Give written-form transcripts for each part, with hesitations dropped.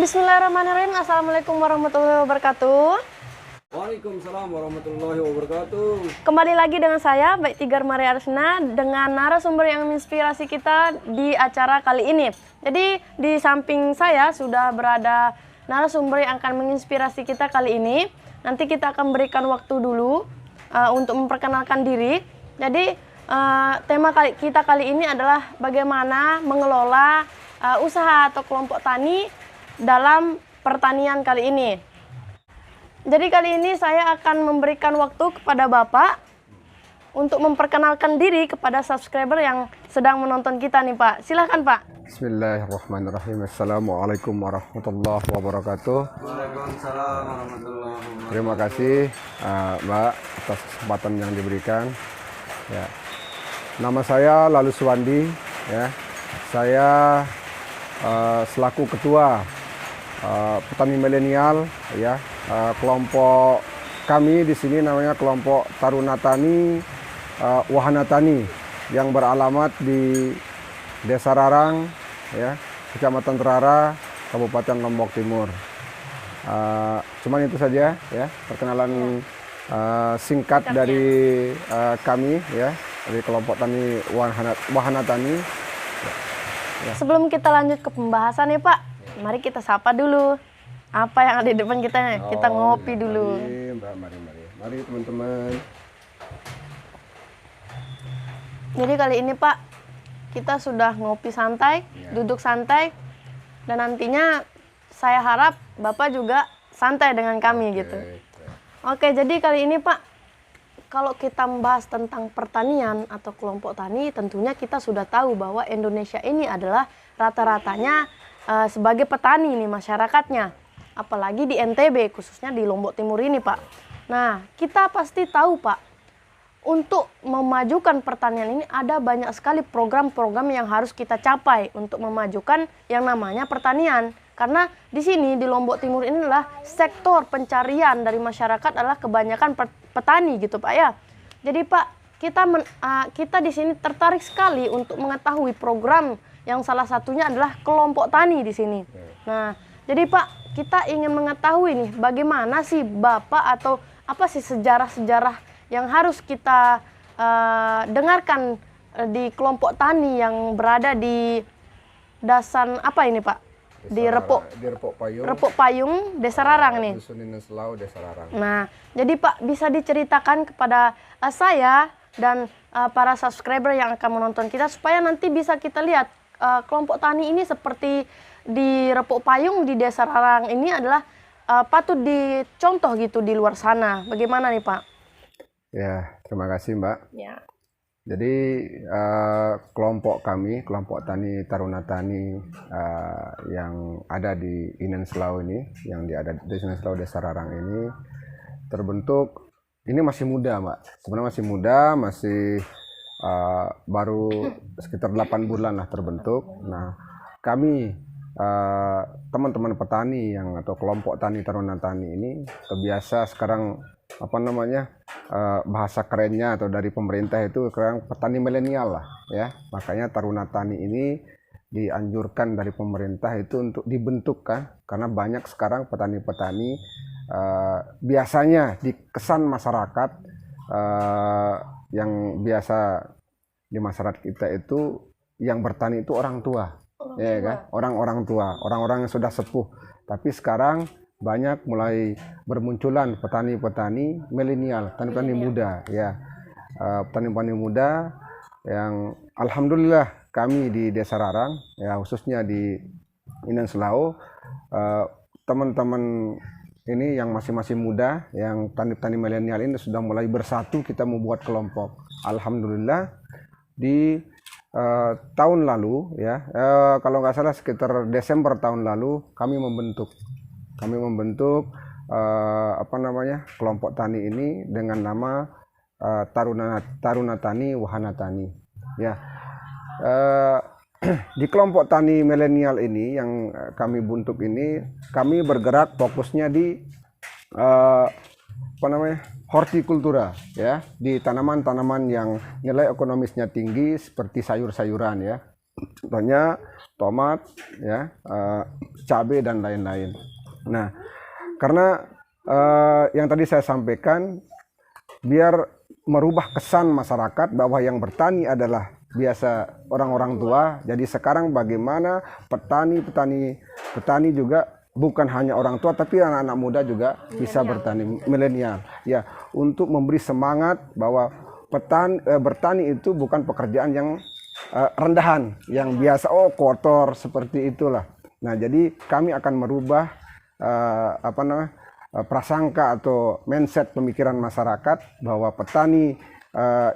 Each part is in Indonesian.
Bismillahirrahmanirrahim. Assalamualaikum warahmatullahi wabarakatuh. Waalaikumsalam warahmatullahi wabarakatuh. Kembali lagi dengan saya, Baik Tigar Maria Arsina, dengan narasumber yang menginspirasi kita di acara kali ini. Jadi di samping saya sudah berada narasumber yang akan menginspirasi kita kali ini. Nanti kita akan berikan waktu dulu untuk memperkenalkan diri. Jadi tema kita kali ini adalah bagaimana mengelola usaha atau kelompok tani dalam pertanian kali ini. Jadi kali ini saya akan memberikan waktu kepada Bapak untuk memperkenalkan diri kepada subscriber yang sedang menonton kita nih Pak. Silahkan Pak. Bismillahirrahmanirrahim. Assalamualaikum warahmatullahi wabarakatuh. Waalaikumsalam warahmatullahi wabarakatuh. Terima kasih Mbak atas kesempatan yang diberikan. Ya. Nama saya Lalu Suwandi. Ya. Saya selaku ketua petani milenial, ya, kelompok kami di sini namanya kelompok Taruna Tani Wahana Tani yang beralamat di Desa Rarang, ya, Kecamatan Terara, Kabupaten Lombok Timur. Cuman itu saja, ya, perkenalan singkat dari kami, ya, dari kelompok tani Wahana Tani. Ya. Sebelum kita lanjut ke pembahasan nih Pak, mari kita sapa dulu. Apa yang ada di depan kita nih? Kita ngopi dulu. Mari teman-teman. Jadi kali ini Pak, kita sudah ngopi santai, duduk santai, dan nantinya saya harap Bapak juga santai dengan kami gitu. Oke, jadi kali ini Pak, kalau kita membahas tentang pertanian atau kelompok tani, tentunya kita sudah tahu bahwa Indonesia ini adalah rata-ratanya sebagai petani nih masyarakatnya. Apalagi di NTB, khususnya di Lombok Timur ini Pak. Nah, kita pasti tahu Pak, untuk memajukan pertanian ini ada banyak sekali program-program yang harus kita capai untuk memajukan yang namanya pertanian. Karena di sini di Lombok Timur ini adalah sektor pencarian dari masyarakat adalah kebanyakan petani gitu Pak ya. Jadi Pak, kita di sini tertarik sekali untuk mengetahui program yang salah satunya adalah kelompok tani di sini. Nah, jadi Pak, kita ingin mengetahui nih bagaimana sih Bapak atau apa sih sejarah-sejarah yang harus kita dengarkan di kelompok tani yang berada di Dasan apa ini Pak? Di Repok Payung, Desa Rarang nih. Dusun Inen Selau, Desa Rarang. Nah, jadi Pak bisa diceritakan kepada saya dan para subscriber yang akan menonton kita supaya nanti bisa kita lihat kelompok tani ini seperti di Repok Payung di Desa Rarang ini adalah patut dicontoh gitu di luar sana. Bagaimana nih Pak? Ya, terima kasih Mbak. Ya. Jadi kelompok kami, kelompok tani Taruna Tani yang ada di Inen Selau ini, yang ada di Inen Selau Desa Rarang ini terbentuk, ini masih muda Mbak. Sebenarnya masih muda, masih baru sekitar 8 bulan lah terbentuk. Nah, kami teman-teman petani yang atau kelompok tani Taruna Tani ini terbiasa sekarang bahasa kerennya atau dari pemerintah itu sekarang petani milenial lah ya. Makanya Taruna Tani ini dianjurkan dari pemerintah itu untuk dibentuk kan, karena banyak sekarang petani-petani biasanya di kesan masyarakat yang biasa di masyarakat kita itu yang bertani itu orang tua, ya kan, orang-orang tua, orang-orang yang sudah sepuh. Tapi sekarang banyak mulai bermunculan petani-petani milenial, petani-petani muda, ya, petani-petani muda yang alhamdulillah kami di Desa Rarang, ya khususnya di Inen Selau, teman-teman ini yang masih muda, yang petani-petani milenial ini sudah mulai bersatu, kita membuat kelompok. Alhamdulillah di tahun lalu, ya, kalau nggak salah sekitar Desember tahun lalu kami membentuk kelompok tani ini dengan nama Taruna Tani Wahana Tani. Ya, di kelompok tani milenial ini yang kami bentuk ini, kami bergerak fokusnya di hortikultura, ya, di tanaman-tanaman yang nilai ekonomisnya tinggi seperti sayur-sayuran, ya. contohnya tomat, ya, cabai dan lain-lain. Nah, karena yang tadi saya sampaikan, biar merubah kesan masyarakat bahwa yang bertani adalah biasa orang-orang tua. Jadi sekarang bagaimana petani juga bukan hanya orang tua, tapi anak-anak muda juga bisa bertani, milenial. Ya, untuk memberi semangat bahwa bertani itu bukan pekerjaan yang rendahan, yang biasa kotor seperti itulah. Nah, jadi kami akan merubah prasangka atau mindset pemikiran masyarakat bahwa petani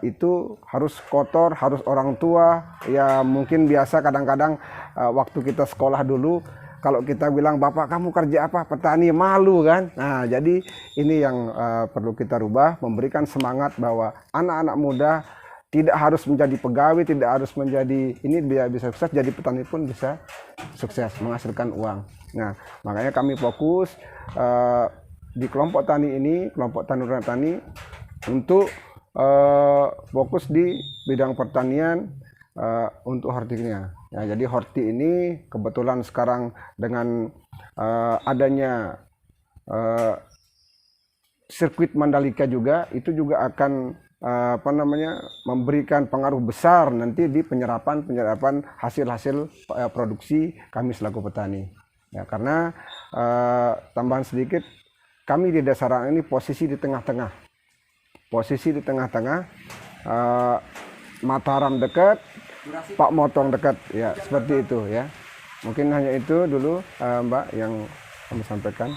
itu harus kotor, harus orang tua. Ya mungkin biasa kadang-kadang waktu kita sekolah dulu, kalau kita bilang, "Bapak kamu kerja apa?" "Petani." Malu kan. Nah, jadi ini yang perlu kita rubah, memberikan semangat bahwa anak-anak muda tidak harus menjadi pegawai, tidak harus menjadi ini, biar bisa sukses, jadi petani pun bisa sukses, menghasilkan uang. Nah, makanya kami fokus di kelompok tani ini, kelompok Taruna Tani, untuk fokus di bidang pertanian untuk hortinya. Ya, jadi horti ini kebetulan sekarang dengan adanya sirkuit Mandalika juga, itu juga akan memberikan pengaruh besar nanti di penyerapan hasil-hasil produksi kami selaku petani. Ya, karena tambahan sedikit, kami di Desa Rarang ini posisi di tengah-tengah. Mataram dekat, Pak Motong dekat, ya seperti itu ya. Mungkin hanya itu dulu Mbak yang kami sampaikan.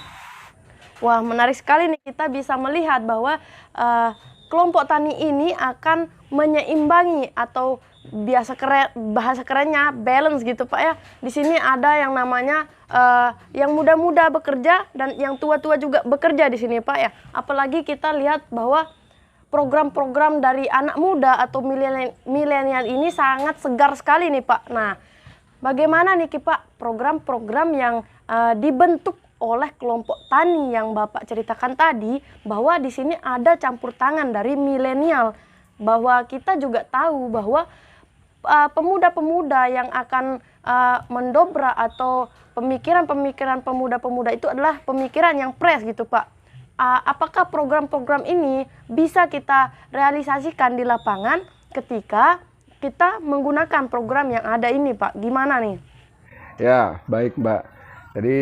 Wah, menarik sekali nih, kita bisa melihat bahwa kelompok tani ini akan menyeimbangi, atau bahasa kerennya balance gitu Pak ya. Di sini ada yang namanya yang muda-muda bekerja dan yang tua-tua juga bekerja di sini Pak ya. Apalagi kita lihat bahwa program-program dari anak muda atau milenial ini sangat segar sekali nih Pak. Nah, bagaimana nih Pak program-program yang dibentuk oleh kelompok tani yang Bapak ceritakan tadi, bahwa di sini ada campur tangan dari milenial, bahwa kita juga tahu bahwa pemuda-pemuda yang akan mendobrak atau pemikiran-pemikiran pemuda-pemuda itu adalah pemikiran yang fresh gitu Pak. Apakah program-program ini bisa kita realisasikan di lapangan ketika kita menggunakan program yang ada ini Pak? Gimana nih? Ya, baik Mbak. Jadi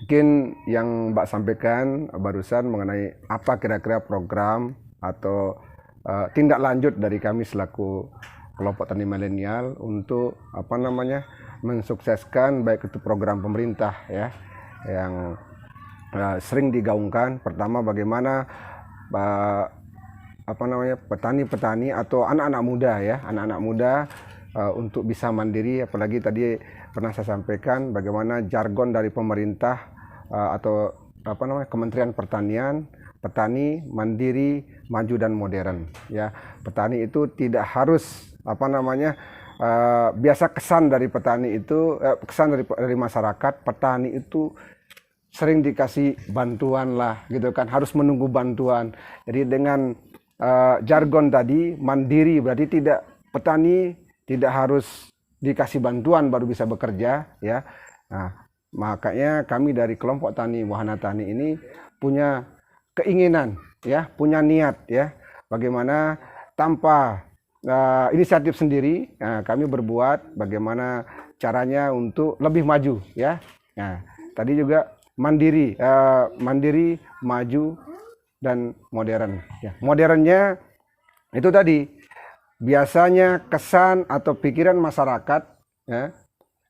mungkin yang Mbak sampaikan barusan mengenai apa kira-kira program atau tindak lanjut dari kami selaku kelompok tani milenial untuk mensukseskan baik itu program pemerintah ya yang sering digaungkan. Pertama, bagaimana petani-petani atau anak-anak muda ya, anak-anak muda untuk bisa mandiri, apalagi tadi pernah saya sampaikan bagaimana jargon dari pemerintah atau Kementerian Pertanian, petani mandiri, maju dan modern ya. Petani itu tidak harus biasa kesan dari petani itu kesan dari masyarakat, petani itu sering dikasih bantuan lah gitu kan, harus menunggu bantuan. Jadi dengan jargon tadi mandiri, berarti petani tidak harus dikasih bantuan baru bisa bekerja ya. Nah, makanya kami dari kelompok tani Wahana Tani ini punya keinginan ya, punya niat ya, bagaimana tanpa inisiatif sendiri kami berbuat bagaimana caranya untuk lebih maju ya. Nah, tadi juga mandiri, maju dan modern ya. Modernnya itu tadi biasanya kesan atau pikiran masyarakat ya,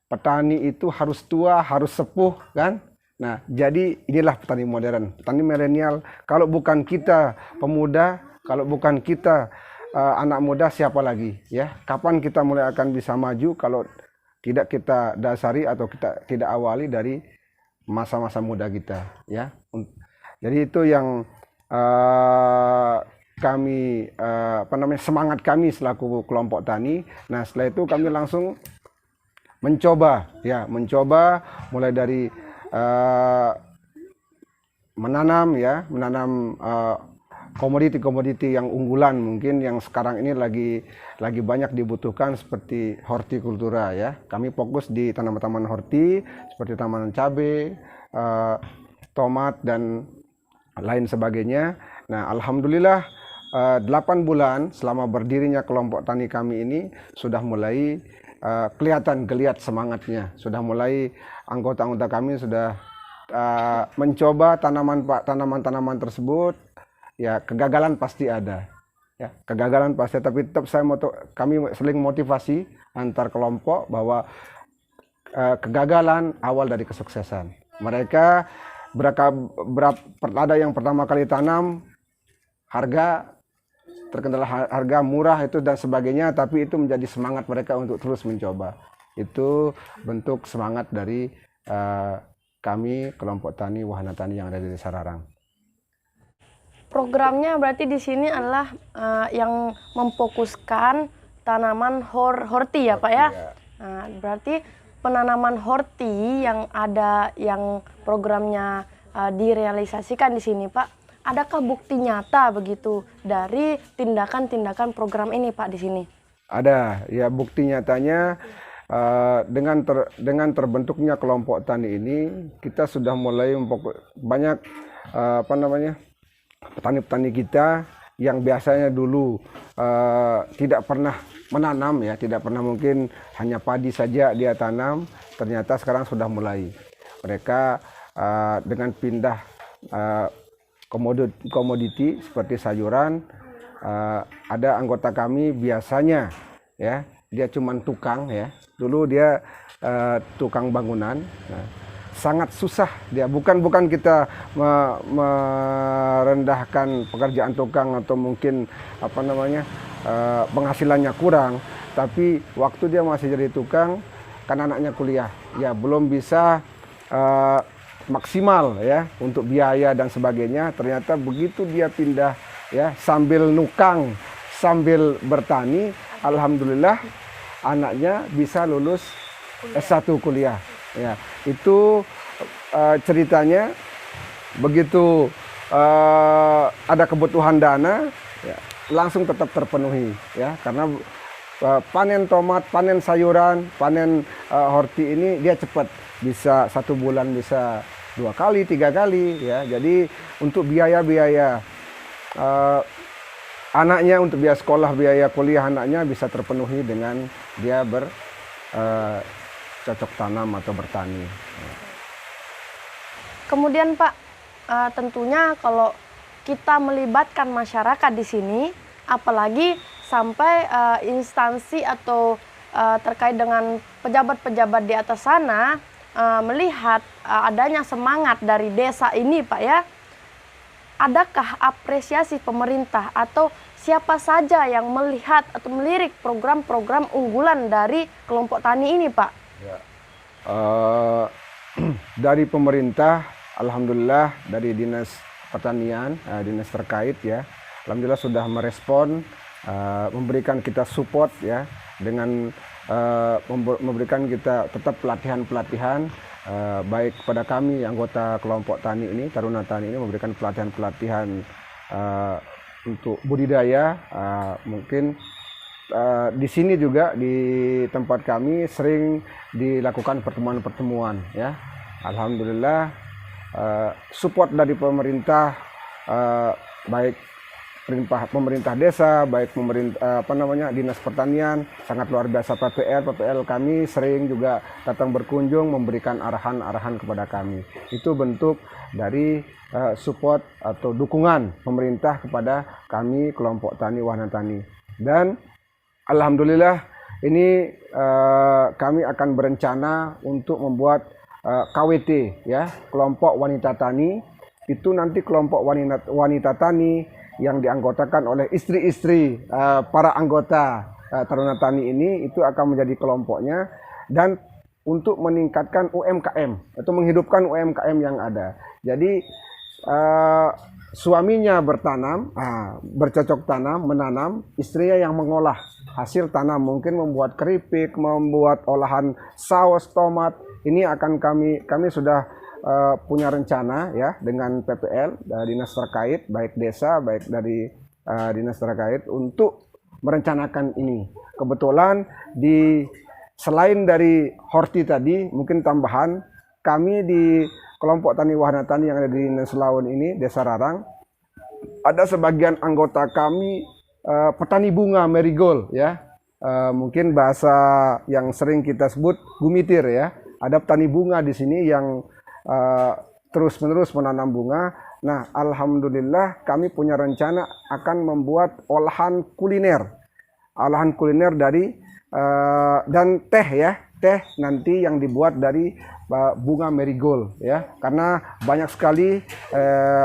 petani itu harus tua, harus sepuh kan. Nah, jadi inilah petani modern, petani milenial. Kalau bukan kita pemuda, kalau bukan kita anak muda, siapa lagi ya? Kapan kita mulai akan bisa maju kalau tidak kita dasari atau kita tidak awali dari masa-masa muda kita ya. Jadi itu yang kami semangat kami selaku kelompok tani. Nah, setelah itu kami langsung mencoba mulai dari menanam komoditi-komoditi yang unggulan mungkin yang sekarang ini lagi banyak dibutuhkan seperti hortikultura ya. Kami fokus di tanaman-tanaman horti seperti tanaman cabai, tomat dan lain sebagainya. Nah, alhamdulillah 8 bulan selama berdirinya kelompok tani kami ini sudah mulai kelihatan geliat semangatnya. Sudah mulai anggota-anggota kami sudah mencoba tanaman-tanaman tersebut. Ya, kegagalan pasti ada. Ya, kegagalan pasti, tapi tetap kami saling motivasi antar kelompok bahwa kegagalan awal dari kesuksesan. Mereka ada yang pertama kali tanam, harga terkendala harga murah itu dan sebagainya, tapi itu menjadi semangat mereka untuk terus mencoba. Itu bentuk semangat dari kami kelompok tani Wahana Tani yang ada di Desa Rarang. Programnya berarti di sini adalah yang memfokuskan tanaman horti ya Pak ya? Ya. Nah, berarti penanaman horti yang ada yang programnya direalisasikan di sini Pak, adakah bukti nyata begitu dari tindakan-tindakan program ini Pak di sini? Ada, ya bukti nyatanya dengan terbentuknya kelompok tani ini kita sudah mulai banyak petani-petani kita yang biasanya dulu tidak pernah menanam ya, tidak pernah mungkin hanya padi saja dia tanam, ternyata sekarang sudah mulai. Mereka dengan pindah komoditi seperti sayuran, ada anggota kami biasanya ya, dia cuma tukang ya, dulu dia tukang bangunan. Nah, sangat susah dia, bukan kita merendahkan pekerjaan tukang atau mungkin penghasilannya kurang, tapi waktu dia masih jadi tukang kan anaknya kuliah ya belum bisa maksimal ya untuk biaya dan sebagainya. Ternyata begitu dia pindah ya sambil nukang sambil bertani, alhamdulillah anaknya bisa lulus S1 kuliah. Ya, itu ceritanya begitu ada kebutuhan dana ya, langsung tetap terpenuhi ya, karena panen tomat, panen sayuran, panen horti ini dia cepat, bisa 1 bulan bisa 2 kali, 3 kali ya. Jadi untuk biaya anaknya, untuk biaya sekolah, biaya kuliah anaknya bisa terpenuhi dengan dia cocok tanam atau bertani. Kemudian Pak, tentunya kalau kita melibatkan masyarakat di sini, apalagi sampai instansi atau terkait dengan pejabat-pejabat di atas sana melihat adanya semangat dari desa ini Pak ya, adakah apresiasi pemerintah atau siapa saja yang melihat atau melirik program-program unggulan dari kelompok tani ini Pak? Ya. Dari pemerintah, alhamdulillah dari dinas pertanian, dinas terkait ya, alhamdulillah sudah merespon, memberikan kita support ya, dengan memberikan kita tetap pelatihan-pelatihan, baik kepada kami anggota kelompok tani ini, Taruna Tani ini, memberikan pelatihan-pelatihan untuk budidaya. Mungkin di sini juga di tempat kami sering dilakukan pertemuan-pertemuan ya. Alhamdulillah support dari pemerintah, baik pemerintah desa, baik pemerintah dinas pertanian sangat luar biasa. PPL kami sering juga datang berkunjung memberikan arahan-arahan kepada kami. Itu bentuk dari support atau dukungan pemerintah kepada kami kelompok tani Wahana Tani. Dan alhamdulillah ini kami akan berencana untuk membuat KWT ya, kelompok wanita tani. Itu nanti kelompok wanita tani yang dianggotakan oleh istri-istri para anggota Taruna Tani ini, itu akan menjadi kelompoknya, dan untuk meningkatkan UMKM atau menghidupkan UMKM yang ada. Jadi suaminya bertanam, bercocok tanam, menanam, istrinya yang mengolah hasil tanam, mungkin membuat keripik, membuat olahan saus tomat. Ini akan kami sudah punya rencana ya dengan PPL dari dinas terkait, baik desa, baik dari dinas terkait untuk merencanakan ini. Kebetulan selain dari Horti tadi, mungkin tambahan, kami di kelompok tani wahana tani yang ada di Inen Selawen ini, Desa Rarang, ada sebagian anggota kami petani bunga marigold ya. Mungkin bahasa yang sering kita sebut gumitir ya. Ada petani bunga di sini yang terus-menerus menanam bunga. Nah, alhamdulillah kami punya rencana akan membuat olahan kuliner dari dan teh ya, teh nanti yang dibuat dari bunga marigold ya, karena banyak sekali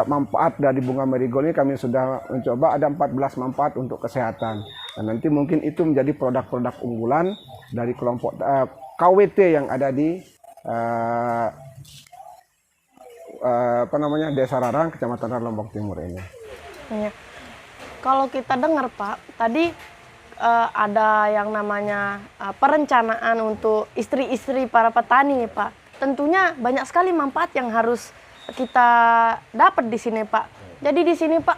manfaat dari bunga marigold ini. Kami sudah mencoba, ada 14 manfaat untuk kesehatan. Dan nanti mungkin itu menjadi produk-produk unggulan dari kelompok KWT yang ada di Desa Rarang, Kecamatan Lombok Timur ini. Ya. Kalau kita dengar Pak, tadi ada yang namanya perencanaan untuk istri-istri para petani Pak. Tentunya banyak sekali manfaat yang harus kita dapat di sini Pak. Jadi di sini Pak,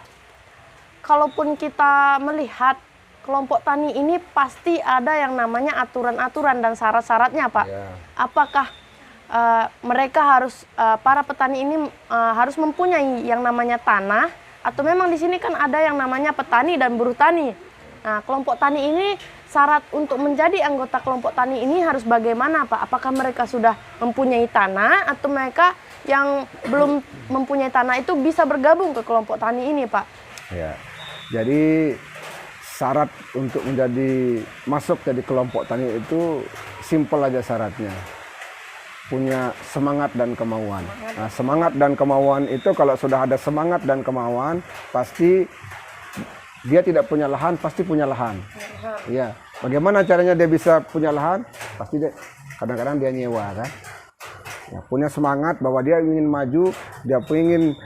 kalaupun kita melihat kelompok tani ini pasti ada yang namanya aturan-aturan dan syarat-syaratnya Pak. Yeah. Apakah mereka harus para petani ini harus mempunyai yang namanya tanah, atau memang di sini kan ada yang namanya petani dan buruh tani. Nah, kelompok tani ini syarat untuk menjadi anggota kelompok tani ini harus bagaimana Pak? Apakah mereka sudah mempunyai tanah, atau mereka yang belum mempunyai tanah itu bisa bergabung ke kelompok tani ini Pak? Ya, jadi syarat untuk masuk jadi kelompok tani itu simpel aja syaratnya. Punya semangat dan kemauan. Nah, semangat dan kemauan itu kalau sudah ada semangat dan kemauan, pasti dia tidak punya lahan, pasti punya lahan. Iya. Bagaimana caranya dia bisa punya lahan? Pasti kadang-kadang dia nyewa kan. Ya, punya semangat bahwa dia ingin maju, dia ingin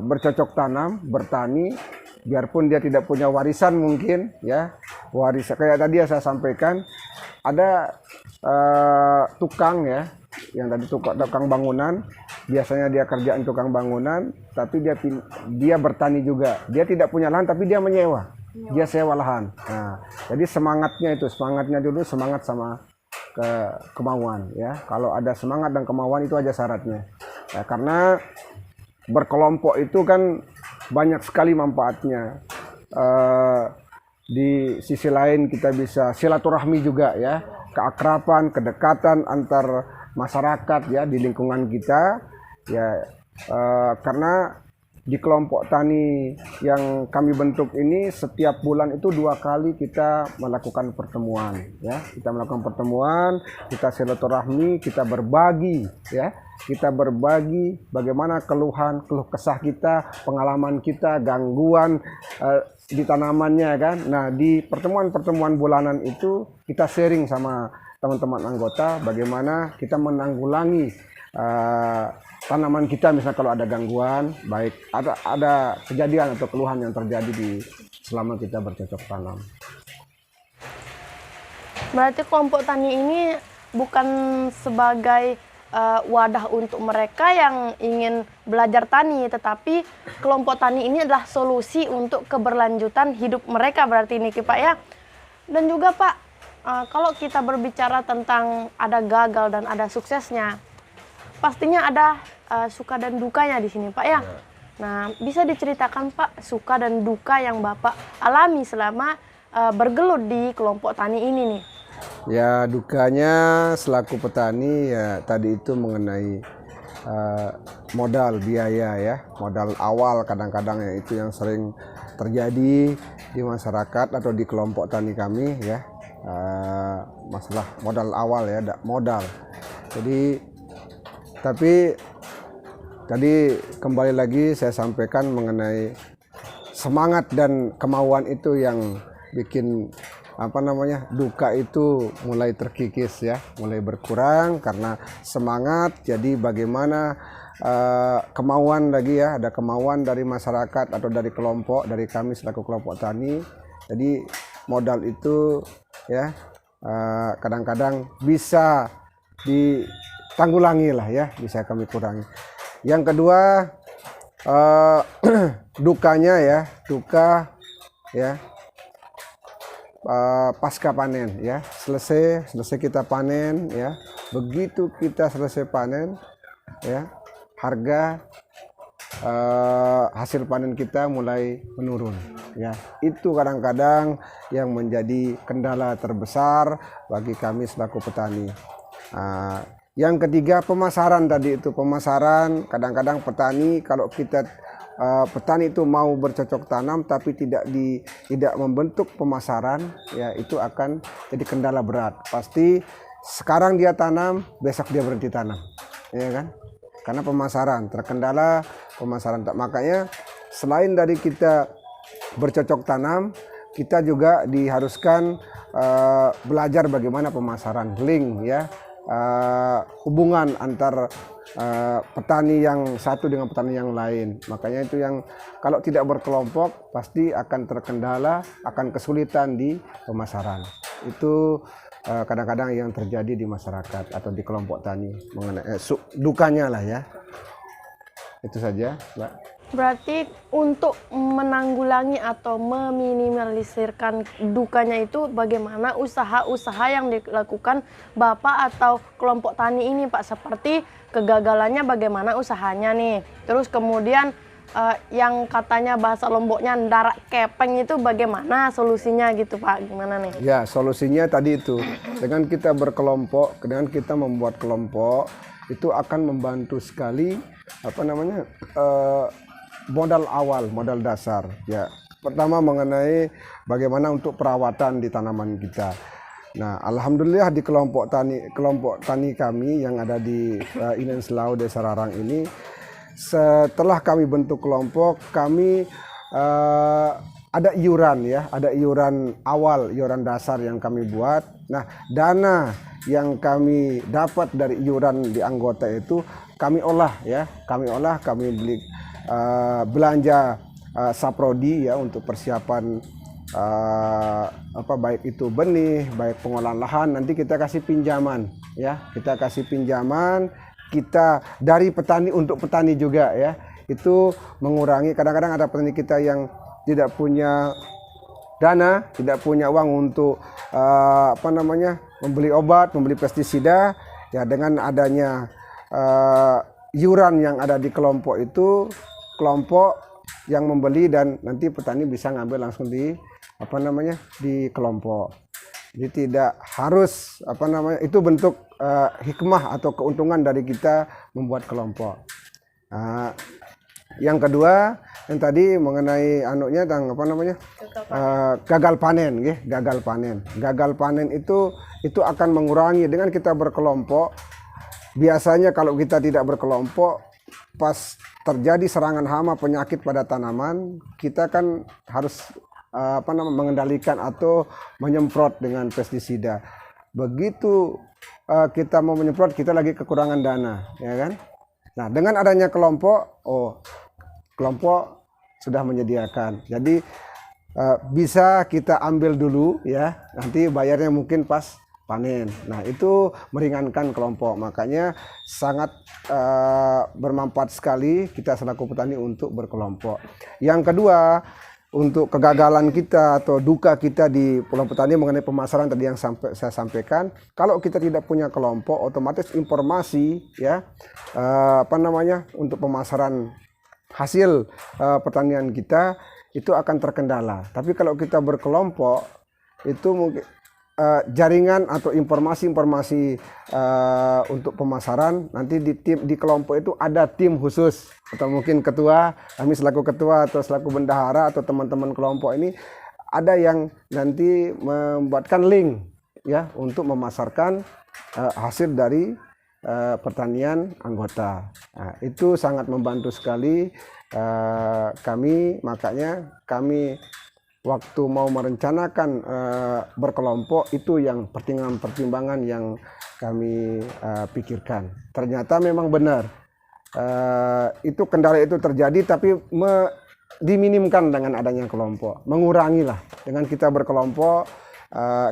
bercocok tanam, bertani, biarpun dia tidak punya warisan mungkin ya. Warisan kayak tadi yang saya sampaikan, ada tukang ya, yang tadi tukang bangunan, biasanya dia kerjaan tukang bangunan, tapi dia bertani juga. Dia tidak punya lahan tapi dia menyewa, dia sewa lahan. Nah, jadi semangatnya dulu semangat sama kemauan ya. Kalau ada semangat dan kemauan itu aja syaratnya. Ya, karena berkelompok itu kan banyak sekali manfaatnya. Di sisi lain kita bisa silaturahmi juga ya, keakraban, kedekatan antar masyarakat ya di lingkungan kita ya, karena di kelompok tani yang kami bentuk ini setiap bulan itu 2 kali kita melakukan pertemuan ya. Kita melakukan pertemuan, kita silaturahmi, kita berbagi ya. Kita berbagi bagaimana keluh kesah kita, pengalaman kita, gangguan di tanamannya kan. Nah, di pertemuan-pertemuan bulanan itu kita sharing sama teman-teman anggota bagaimana kita menanggulangi tanaman kita, misalnya kalau ada gangguan, baik ada kejadian atau keluhan yang terjadi selama kita bercocok tanam. Berarti kelompok tani ini bukan sebagai wadah untuk mereka yang ingin belajar tani, tetapi kelompok tani ini adalah solusi untuk keberlanjutan hidup mereka berarti ini Pak ya. Dan juga Pak, kalau kita berbicara tentang ada gagal dan ada suksesnya, pastinya ada suka dan dukanya di sini Pak ya. Nah, bisa diceritakan Pak suka dan duka yang Bapak alami selama bergelut di kelompok tani ini nih? Ya, dukanya selaku petani ya tadi itu mengenai modal biaya ya, modal awal kadang-kadang ya, itu yang sering terjadi di masyarakat atau di kelompok tani kami ya, masalah modal awal ya, modal. Jadi tapi tadi kembali lagi saya sampaikan mengenai semangat dan kemauan itu yang bikin duka itu mulai terkikis ya, mulai berkurang karena semangat. Jadi bagaimana kemauan lagi ya, ada kemauan dari masyarakat atau dari kelompok, dari kami selaku kelompok tani. Jadi modal itu ya kadang-kadang bisa tanggulangi lah ya, bisa kami kurangi. Yang kedua dukanya ya, duka ya pasca panen ya, selesai kita panen ya, begitu kita selesai panen ya, harga hasil panen kita mulai menurun ya. Itu kadang-kadang yang menjadi kendala terbesar bagi kami selaku petani. Yang ketiga pemasaran tadi itu, pemasaran kadang-kadang petani, kalau kita petani itu mau bercocok tanam tapi tidak membentuk pemasaran ya, itu akan jadi kendala berat. Pasti sekarang dia tanam, besok dia berhenti tanam ya kan, karena pemasaran terkendala pemasaran. Makanya selain dari kita bercocok tanam, kita juga diharuskan belajar bagaimana pemasaran, link ya, hubungan antar petani yang satu dengan petani yang lain. Makanya itu yang kalau tidak berkelompok pasti akan terkendala, akan kesulitan di pemasaran. Itu kadang-kadang yang terjadi di masyarakat atau di kelompok tani mengenai dukanya lah ya. Itu saja, Mbak. Berarti untuk menanggulangi atau meminimalisirkan dukanya itu bagaimana usaha-usaha yang dilakukan Bapak atau kelompok tani ini, Pak? Seperti kegagalannya bagaimana usahanya nih. Terus kemudian yang katanya bahasa Lomboknya ndarak kepeng itu bagaimana solusinya gitu, Pak? Gimana nih? Ya, solusinya tadi itu. Dengan kita berkelompok, dengan kita membuat kelompok, itu akan membantu sekali modal awal, modal dasar ya. Pertama mengenai bagaimana untuk perawatan di tanaman kita. Nah, alhamdulillah di kelompok tani kami yang ada di Inen Selau Desa Rarang ini, setelah kami bentuk kelompok, kami ada iuran ya, ada iuran awal, iuran dasar yang kami buat. Nah, dana yang kami dapat dari iuran di anggota itu kami olah ya, kami beli belanja saprodi ya untuk persiapan baik itu benih, baik pengolahan lahan, nanti kita kasih pinjaman ya, kita dari petani untuk petani juga ya. Itu mengurangi, kadang-kadang ada petani kita yang tidak punya dana, tidak punya uang untuk membeli obat, membeli pestisida ya. Dengan adanya iuran yang ada di kelompok itu, kelompok yang membeli dan nanti petani bisa ngambil langsung di kelompok. Jadi tidak harus itu bentuk hikmah atau keuntungan dari kita membuat kelompok. Yang kedua yang tadi mengenai gagal panen ya, gagal panen itu akan mengurangi dengan kita berkelompok. Biasanya kalau kita tidak berkelompok, pas terjadi serangan hama penyakit pada tanaman, kita kan harus mengendalikan atau menyemprot dengan pestisida. Begitu kita mau menyemprot, kita lagi kekurangan dana, ya kan? Nah, dengan adanya kelompok, kelompok sudah menyediakan. Jadi bisa kita ambil dulu ya, nanti bayarnya mungkin pas panen. Nah, itu meringankan kelompok. Makanya sangat bermanfaat sekali kita selaku petani untuk berkelompok. Yang kedua, untuk kegagalan kita atau duka kita di Pulau Petani mengenai pemasaran tadi yang saya sampaikan, kalau kita tidak punya kelompok, otomatis informasi ya untuk pemasaran hasil pertanian kita itu akan terkendala. Tapi kalau kita berkelompok, itu mungkin jaringan atau informasi-informasi untuk pemasaran, nanti di kelompok itu ada tim khusus, atau mungkin ketua, kami selaku ketua atau selaku bendahara atau teman-teman kelompok ini ada yang nanti membuatkan link ya untuk memasarkan hasil dari pertanian anggota. Nah, itu sangat membantu sekali kami. Makanya kami waktu mau merencanakan berkelompok, itu yang pertimbangan-pertimbangan yang kami pikirkan. Ternyata memang benar, itu kendala itu terjadi, tapi diminimkan dengan adanya kelompok. Mengurangilah dengan kita berkelompok,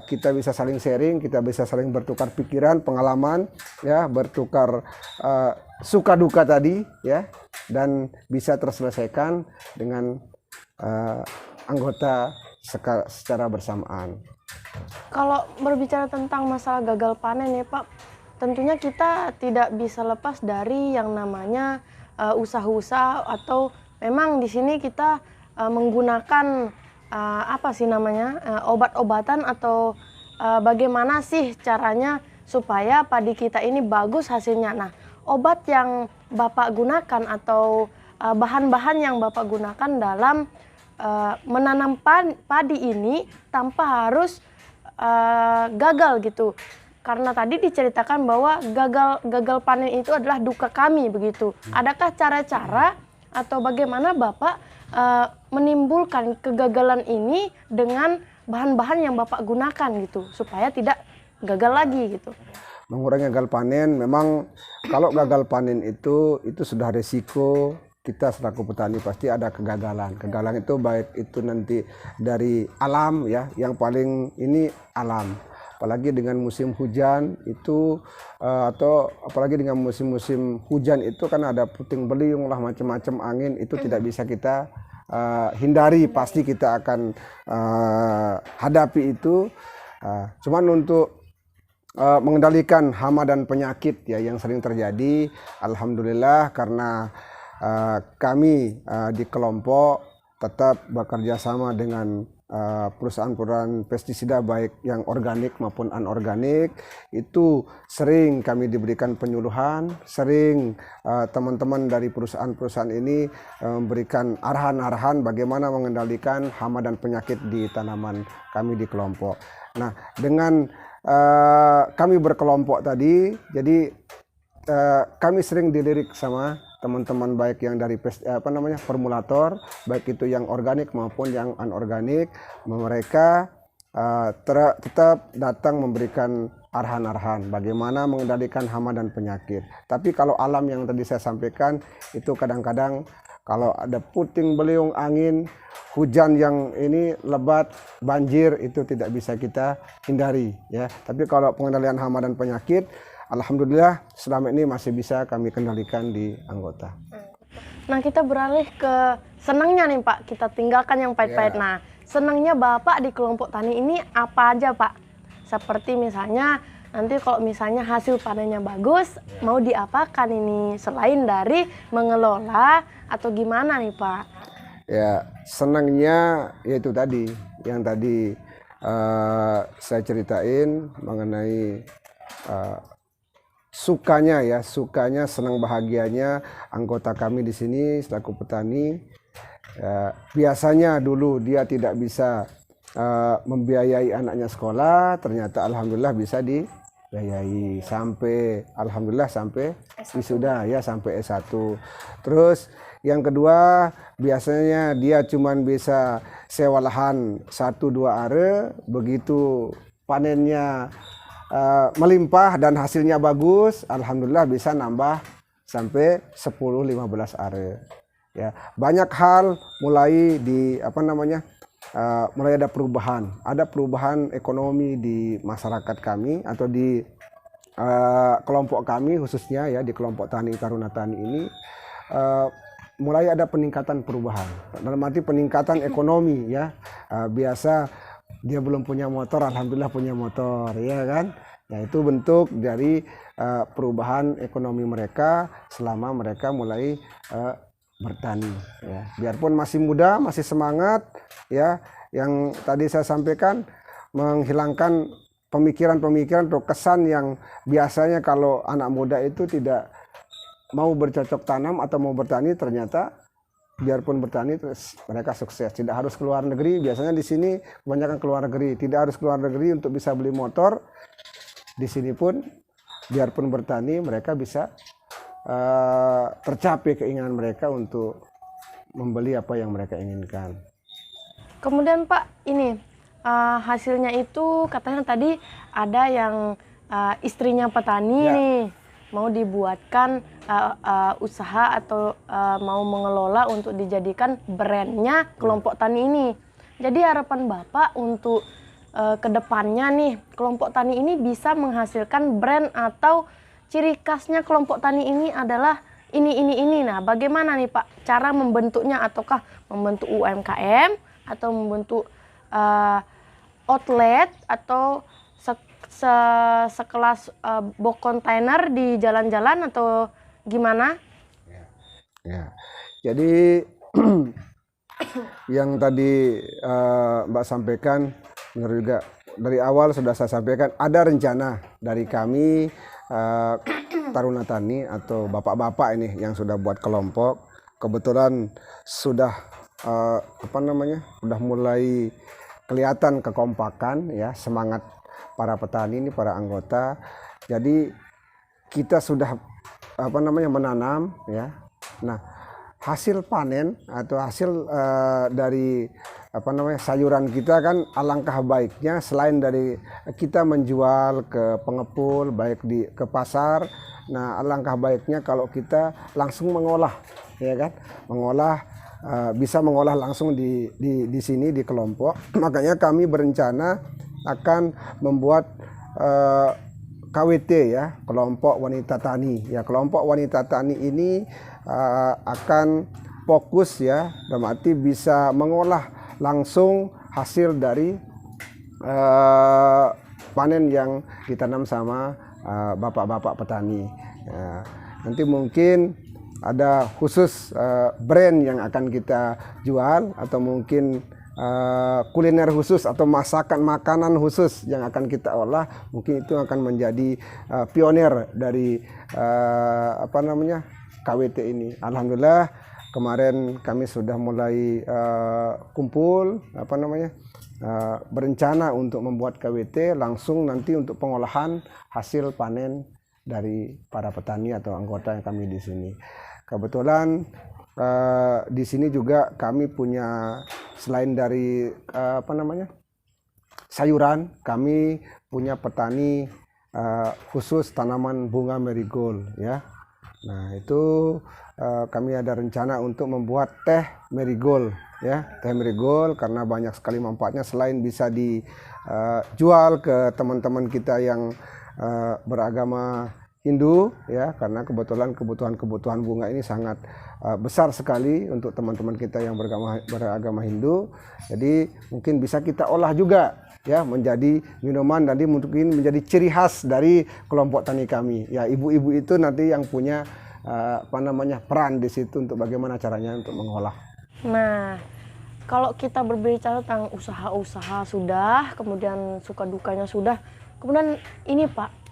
kita bisa saling sharing, kita bisa saling bertukar pikiran, pengalaman, ya, bertukar suka duka tadi, ya, dan bisa terselesaikan dengan anggota secara bersamaan. Kalau berbicara tentang masalah gagal panen ya Pak, tentunya kita tidak bisa lepas dari yang namanya usaha-usaha, atau memang di sini kita menggunakan apa sih namanya, obat-obatan, atau bagaimana sih caranya supaya padi kita ini bagus hasilnya. Nah, obat yang Bapak gunakan atau bahan-bahan yang Bapak gunakan dalam menanam padi ini tanpa harus gagal gitu. Karena tadi diceritakan bahwa gagal panen itu adalah duka kami begitu. Adakah cara-cara atau bagaimana Bapak menimbulkan kegagalan ini dengan bahan-bahan yang Bapak gunakan gitu supaya tidak gagal lagi gitu? Mengurangi gagal panen, memang kalau gagal panen itu sudah resiko. Kita selaku petani pasti ada kegagalan. Kegagalan itu baik itu nanti dari alam, ya, yang paling ini alam. Apalagi dengan musim hujan itu atau apalagi dengan musim-musim hujan itu kan ada puting beliung lah, macam-macam angin, itu tidak bisa kita hindari, pasti kita akan hadapi itu. Cuman untuk mengendalikan hama dan penyakit, ya, yang sering terjadi, alhamdulillah karena kami di kelompok tetap bekerja sama dengan perusahaan-perusahaan pestisida baik yang organik maupun anorganik. Itu sering kami diberikan penyuluhan, sering teman-teman dari perusahaan-perusahaan ini memberikan arahan-arahan bagaimana mengendalikan hama dan penyakit di tanaman kami di kelompok. Nah, dengan kami berkelompok tadi, jadi kami sering dilirik sama teman-teman baik yang dari formulator, baik itu yang organik maupun yang anorganik. Mereka tetap datang memberikan arahan-arahan bagaimana mengendalikan hama dan penyakit. Tapi kalau alam yang tadi saya sampaikan itu kadang-kadang kalau ada puting beliung angin, hujan yang ini lebat, banjir, itu tidak bisa kita hindari, ya. Tapi kalau pengendalian hama dan penyakit, alhamdulillah selama ini masih bisa kami kendalikan di anggota. Nah, kita beralih ke senangnya nih Pak, kita tinggalkan yang pahit-pahit. Nah, senangnya Bapak di kelompok tani ini apa aja Pak? Seperti misalnya nanti kalau misalnya hasil panennya bagus, mau diapakan ini selain dari mengelola atau gimana nih Pak? Ya, senangnya yaitu tadi yang tadi saya ceritain mengenai sukanya, ya, sukanya, senang bahagianya anggota kami di sini selaku petani. Biasanya dulu dia tidak bisa membiayai anaknya sekolah, ternyata alhamdulillah bisa dibiayai sampai alhamdulillah sampai wisuda, ya, sampai S1. Terus yang kedua, biasanya dia cuman bisa sewa lahan 1-2 are, begitu panennya melimpah dan hasilnya bagus, alhamdulillah bisa nambah sampai 10-15 are. Ya, banyak hal mulai di mulai ada perubahan ekonomi di masyarakat kami atau di kelompok kami khususnya, ya, di kelompok Tani Taruna Tani ini mulai ada peningkatan perubahan. Dalam arti peningkatan ekonomi, ya. Biasa dia belum punya motor, alhamdulillah punya motor, ya kan? Ya, itu bentuk dari perubahan ekonomi mereka selama mereka mulai bertani, ya. Biarpun masih muda, masih semangat, ya. Yang tadi saya sampaikan menghilangkan pemikiran-pemikiran atau kesan yang biasanya kalau anak muda itu tidak mau bercocok tanam atau mau bertani, ternyata biarpun bertani terus mereka sukses. Tidak harus keluar negeri, biasanya di sini kebanyakan keluar negeri. Tidak harus keluar negeri untuk bisa beli motor. Di sini pun biarpun bertani mereka bisa tercapai keinginan mereka untuk membeli apa yang mereka inginkan. Kemudian Pak, ini hasilnya itu katanya tadi ada yang istrinya petani, ya, nih mau dibuatkan usaha atau mau mengelola untuk dijadikan brandnya kelompok tani ini. Jadi harapan Bapak untuk kedepannya nih kelompok tani ini bisa menghasilkan brand atau ciri khasnya kelompok tani ini adalah ini. Nah, bagaimana nih Pak cara membentuknya, ataukah membentuk UMKM atau membentuk outlet atau sekelas box container di jalan-jalan atau gimana? Ya. Jadi yang tadi Mbak sampaikan, benar juga dari awal sudah saya sampaikan ada rencana dari kami Taruna Tani atau bapak-bapak ini yang sudah buat kelompok. Kebetulan sudah sudah mulai kelihatan kekompakan ya, semangat para petani ini, para anggota. Jadi kita sudah menanam ya. Nah, hasil panen atau hasil dari sayuran kita kan alangkah baiknya selain dari kita menjual ke pengepul baik ke pasar. Nah, alangkah baiknya kalau kita langsung mengolah, ya kan? Bisa mengolah langsung di sini di kelompok. Makanya kami berencana akan membuat KWT ya, kelompok wanita tani. Ya, kelompok wanita tani ini akan fokus ya, dalam arti bisa mengolah langsung hasil dari panen yang ditanam sama bapak-bapak petani. Ya, nanti mungkin ada khusus brand yang akan kita jual, atau mungkin kuliner khusus atau makanan khusus yang akan kita olah. Mungkin itu akan menjadi pionir dari KWT ini. Alhamdulillah kemarin kami sudah mulai kumpul berencana untuk membuat KWT langsung nanti untuk pengolahan hasil panen dari para petani atau anggota yang kami di sini. Kebetulan di sini juga kami punya, selain dari sayuran, kami punya petani khusus tanaman bunga marigold ya. Nah, itu kami ada rencana untuk membuat teh marigold ya, teh marigold, karena banyak sekali manfaatnya selain bisa dijual ke teman-teman kita yang beragama Hindu ya, karena kebetulan kebutuhan bunga ini sangat besar sekali untuk teman-teman kita yang beragama Hindu. Jadi mungkin bisa kita olah juga ya menjadi minuman, nanti mungkin menjadi ciri khas dari kelompok tani kami. Ya, ibu-ibu itu nanti yang punya peran di situ untuk bagaimana caranya untuk mengolah. Nah, kalau kita berbicara tentang usaha-usaha sudah, kemudian suka dukanya sudah, kemudian ini Pak,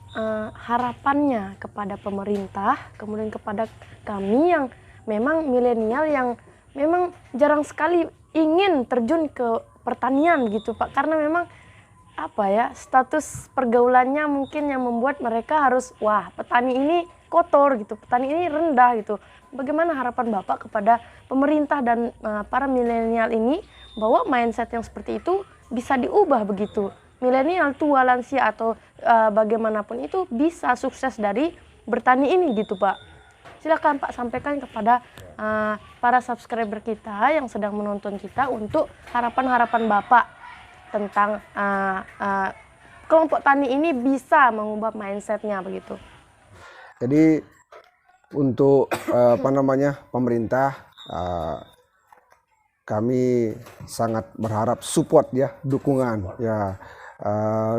harapannya kepada pemerintah, kemudian kepada kami yang memang milenial yang memang jarang sekali ingin terjun ke pertanian gitu Pak, karena memang status pergaulannya mungkin yang membuat mereka harus, wah, petani ini kotor gitu, petani ini rendah gitu. Bagaimana harapan Bapak kepada pemerintah dan para milenial ini bahwa mindset yang seperti itu bisa diubah begitu? Milenial, tua, lansia atau bagaimanapun itu bisa sukses dari bertani ini gitu Pak. Silakan Pak sampaikan kepada para subscriber kita yang sedang menonton kita untuk harapan-harapan Bapak tentang kelompok tani ini bisa mengubah mindsetnya begitu. Jadi untuk pemerintah, kami sangat berharap support ya, dukungan ya,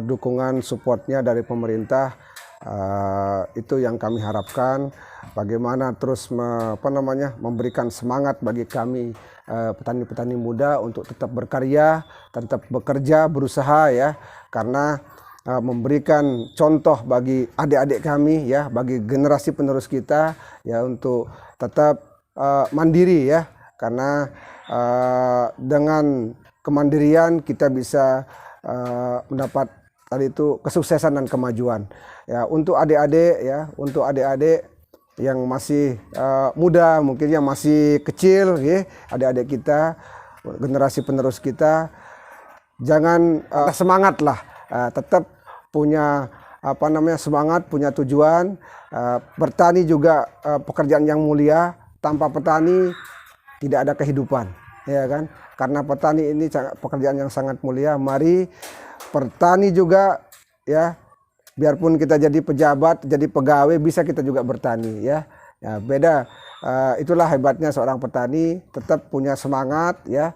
dukungan supportnya dari pemerintah, itu yang kami harapkan. Bagaimana terus memberikan semangat bagi kami petani-petani muda untuk tetap berkarya, tetap bekerja, berusaha ya, karena memberikan contoh bagi adik-adik kami ya, bagi generasi penerus kita ya, untuk tetap mandiri ya, karena dengan kemandirian kita bisa mendapat tadi itu kesuksesan dan kemajuan ya. Untuk adik-adik ya, untuk adik-adik yang masih muda, mungkin yang masih kecil ya, adik-adik kita, generasi penerus kita, jangan semangat lah, tetap punya semangat, punya tujuan. Bertani juga pekerjaan yang mulia, tanpa petani tidak ada kehidupan ya kan? Karena petani ini pekerjaan yang sangat mulia. Mari petani juga ya, biarpun kita jadi pejabat, jadi pegawai, bisa kita juga bertani ya. Ya beda. Itulah hebatnya seorang petani, tetap punya semangat ya.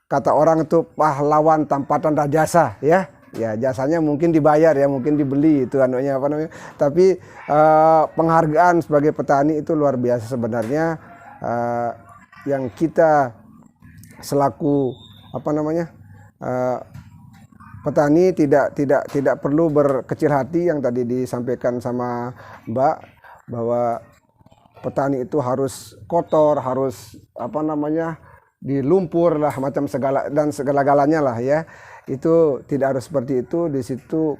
Kata orang itu pahlawan tanpa tanda jasa ya. Ya jasanya mungkin dibayar ya, mungkin dibeli itu anunya apa namanya. Tapi penghargaan sebagai petani itu luar biasa sebenarnya. Yang kita selaku apa namanya petani tidak perlu berkecil hati yang tadi disampaikan sama Mbak, bahwa petani itu harus kotor, harus apa namanya dilumpur lah, macam segala-galanya lah ya. Itu tidak harus seperti itu. Di situ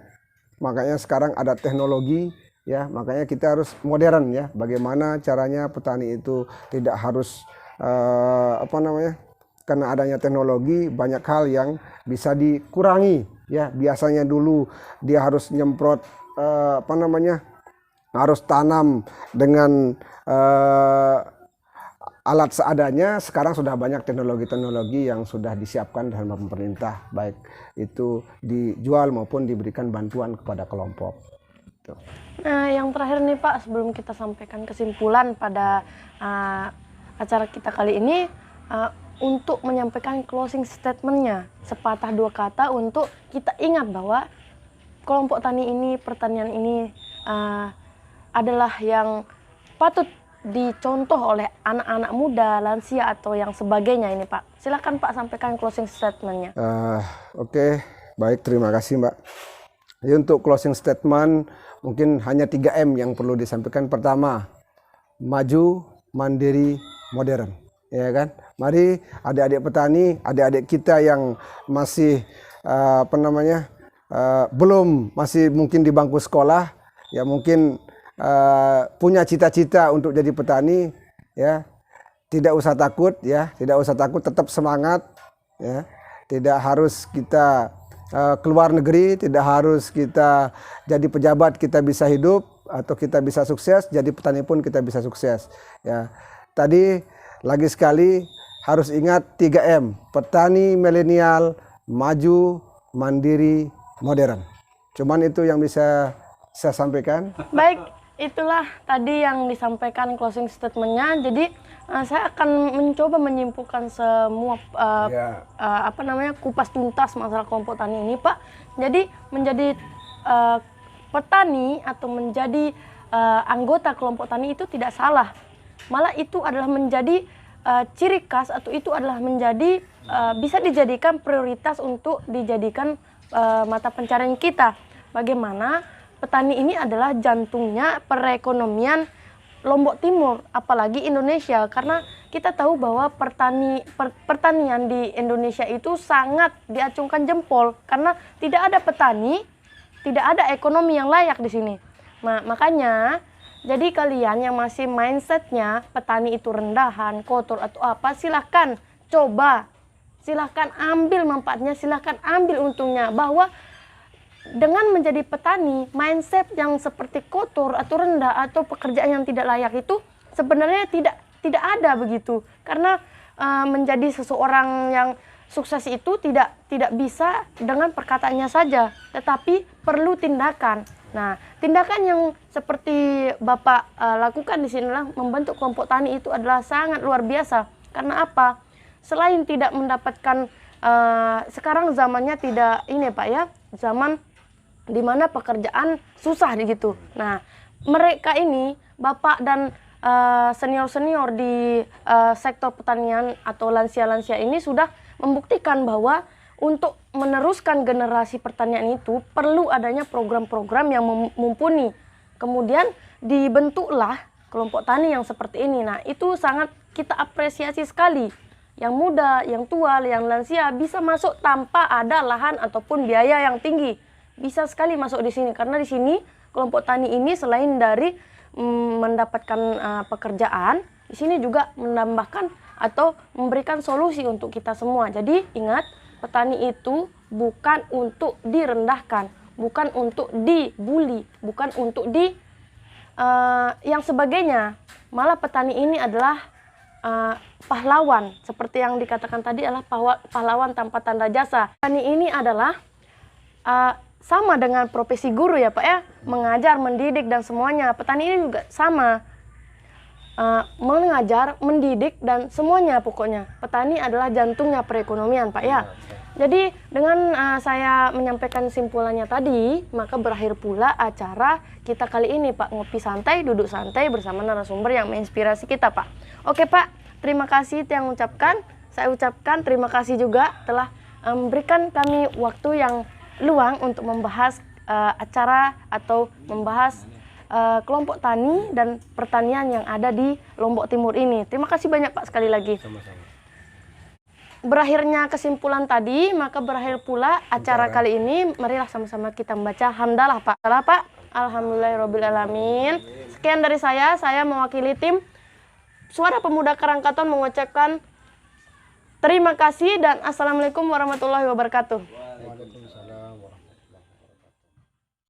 makanya sekarang ada teknologi ya, makanya kita harus modern ya. Bagaimana caranya petani itu tidak harus apa namanya, karena adanya teknologi banyak hal yang bisa dikurangi ya. Biasanya dulu dia harus nyemprot apa namanya, harus tanam dengan alat seadanya. Sekarang sudah banyak teknologi-teknologi yang sudah disiapkan dari pemerintah, baik itu dijual maupun diberikan bantuan kepada kelompok. Nah, yang terakhir nih Pak, sebelum kita sampaikan kesimpulan pada acara kita kali ini, untuk menyampaikan closing statementnya, sepatah dua kata untuk kita ingat bahwa kelompok tani ini, pertanian ini adalah yang patut dicontoh oleh anak-anak muda, lansia atau yang sebagainya ini Pak. Silakan Pak sampaikan closing statementnya. Oke, baik, terima kasih Mbak. Jadi untuk closing statement mungkin hanya 3M yang perlu disampaikan. Pertama, maju, mandiri, modern. Ya kan? Mari adik-adik petani, adik-adik kita yang masih apa namanya masih mungkin di bangku sekolah, ya mungkin punya cita-cita untuk jadi petani, ya tidak usah takut ya, tidak usah takut, tetap semangat ya. Tidak harus kita keluar negeri, tidak harus kita jadi pejabat kita bisa hidup atau kita bisa sukses, jadi petani pun kita bisa sukses ya. Tadi lagi sekali harus ingat 3M, petani milenial, maju, mandiri, modern. Cuman itu yang bisa saya sampaikan. Baik, itulah tadi yang disampaikan closing statementnya. Jadi saya akan mencoba menyimpulkan semua apa namanya kupas tuntas masalah kelompok tani ini Pak. Jadi menjadi petani atau menjadi anggota kelompok tani itu tidak salah. Malah itu adalah menjadi ciri khas atau itu adalah menjadi bisa dijadikan prioritas untuk dijadikan mata pencarian kita. Bagaimana petani ini adalah jantungnya perekonomian Lombok Timur, apalagi Indonesia, karena kita tahu bahwa pertanian di Indonesia itu sangat diacungkan jempol karena tidak ada petani, tidak ada ekonomi yang layak di sini. Nah, makanya jadi kalian yang masih mindsetnya petani itu rendahan, kotor atau apa, silahkan coba, silahkan ambil manfaatnya, silahkan ambil untungnya, bahwa dengan menjadi petani, mindset yang seperti kotor atau rendah atau pekerjaan yang tidak layak itu sebenarnya tidak ada begitu. Karena menjadi seseorang yang sukses itu tidak bisa dengan perkataannya saja, tetapi perlu tindakan. Nah, tindakan yang seperti Bapak lakukan di sini adalah membentuk kelompok tani itu adalah sangat luar biasa. Karena apa? Selain tidak mendapatkan sekarang zamannya tidak ini Pak ya, zaman di mana pekerjaan susah gitu. Nah, mereka ini Bapak dan senior-senior di sektor pertanian atau lansia-lansia ini sudah membuktikan bahwa untuk meneruskan generasi pertanian itu perlu adanya program-program yang mumpuni. Kemudian dibentuklah kelompok tani yang seperti ini. Nah, itu sangat kita apresiasi sekali. Yang muda, yang tua, yang lansia bisa masuk tanpa ada lahan ataupun biaya yang tinggi. Bisa sekali masuk di sini karena di sini kelompok tani ini selain dari mendapatkan pekerjaan, di sini juga menambahkan atau memberikan solusi untuk kita semua. Jadi ingat, petani itu bukan untuk direndahkan, bukan untuk dibully, bukan untuk yang sebagainya. Malah petani ini adalah pahlawan, seperti yang dikatakan tadi adalah pahlawan tanpa tanda jasa. Petani ini adalah sama dengan profesi guru ya Pak ya, mengajar, mendidik dan semuanya. Petani ini juga sama, mengajar, mendidik dan semuanya pokoknya. Petani adalah jantungnya perekonomian Pak ya. Jadi dengan saya menyampaikan simpulannya tadi, maka berakhir pula acara kita kali ini Pak, ngopi santai, duduk santai bersama narasumber yang menginspirasi kita Pak. Oke Pak, terima kasih yang ucapkan. Saya ucapkan terima kasih juga telah memberikan kami waktu yang luang untuk membahas acara atau membahas kelompok tani dan pertanian yang ada di Lombok Timur ini. Terima kasih banyak Pak sekali lagi. Sama-sama. Berakhirnya kesimpulan tadi, maka berakhir pula acara kali ini. Marilah sama-sama kita membaca hamdalah Pak. Salah Pak. Alhamdulillahirobbilalamin. Sekian dari saya mewakili tim Suara Pemuda Karangkaton mengucapkan terima kasih dan assalamualaikum warahmatullahi wabarakatuh.